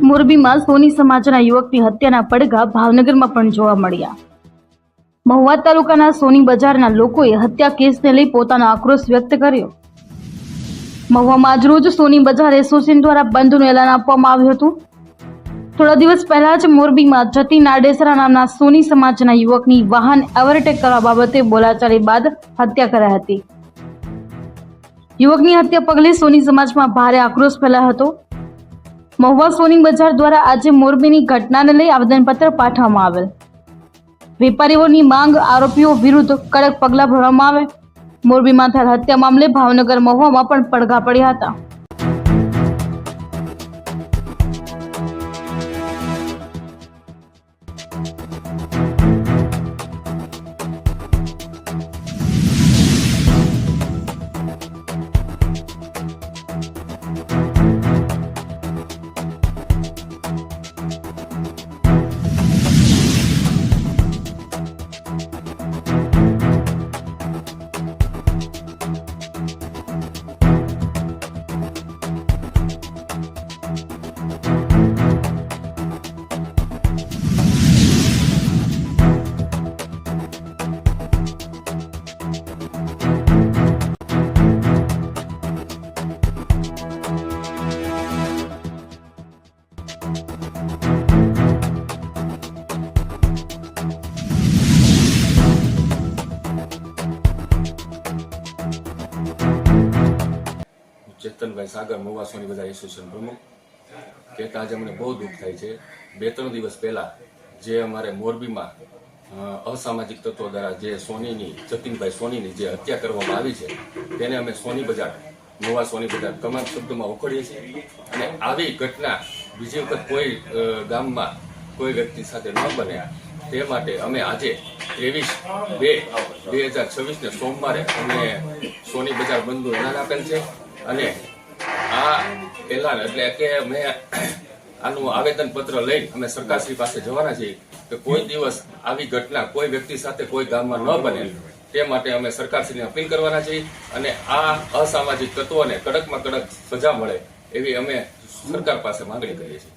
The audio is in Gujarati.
મોરબીમાં સોની સમાજના યુવકની હત્યાના પડઘા ભાવનગરમાં પણ જોવા મળ્યા। મહુવા તાલુકાના સોની બજારના લોકોએ હત્યા કેસને લઈ પોતાનો આક્રોશ વ્યક્ત કર્યો। મહુવામાં આજરોજ સોની બજાર એસોસિએશન દ્વારા બંધનું એલાન આપવામાં આવ્યું હતું। થોડા દિવસ પહેલા જ મોરબીમાં જતીન આડેસરા નામના સોની સમાજના યુવકની વાહન ઓવરટેક કરવા બાબતે બોલાચાલી બાદ હત્યા કરાઈ હતી। યુવકની હત્યા પગલે સોની સમાજમાં ભારે આક્રોશ ફેલાયો હતો। મહુવા સોની બજાર દ્વારા આજે મોરબીની ઘટનાને લઈ આવેદનપત્ર પાઠવવામાં આવેલ। વેપારીઓની માંગ આરોપીઓ વિરુદ્ધ કડક પગલાં ભરવામાં આવે। મોરબીમાં થયેલ હત્યા મામલે ભાવનગર મહુવામાં પણ પડઘા પડ્યા હતા। ચેતનભાઈ સાગર મહુવા સોની બજાર એસોસિએશન પ્રમુખ કહેતા આજે અમને બહુ દુઃખ થાય છે। 2-3 દિવસ પહેલા જે અમારે મોરબીમાં અસામાજિક તત્વો દ્વારા જે જતીનભાઈ સોનીની જે હત્યા કરવામાં આવી છે તેને અમે સોની બજાર મહુવા સોની બજાર તમામ શબ્દોમાં ઉખડીએ છીએ અને આવી ઘટના બીજી વખત કોઈ ગામમાં કોઈ વ્યક્તિ સાથે ન બને તે માટે અમે આજે 23/2/2026 સોમવારે અમે સોની બજાર બંધનું એલાન આપેલ છે અને આ એલાન એટલે કે અમે આનું આવેદન પત્ર લઈને અમે સરકારશ્રી પાસે જવાના છીએ કે કોઈ દિવસ આવી ઘટના કોઈ વ્યક્તિ સાથે કોઈ ગામમાં ન બને તે માટે અમે સરકારશ્રીને અપીલ કરવાના છીએ અને આ અસામાજિક તત્વોને કડકમાં કડક સજા મળે એવી અમે સરકાર પાસે માંગણી કરીએ છીએ।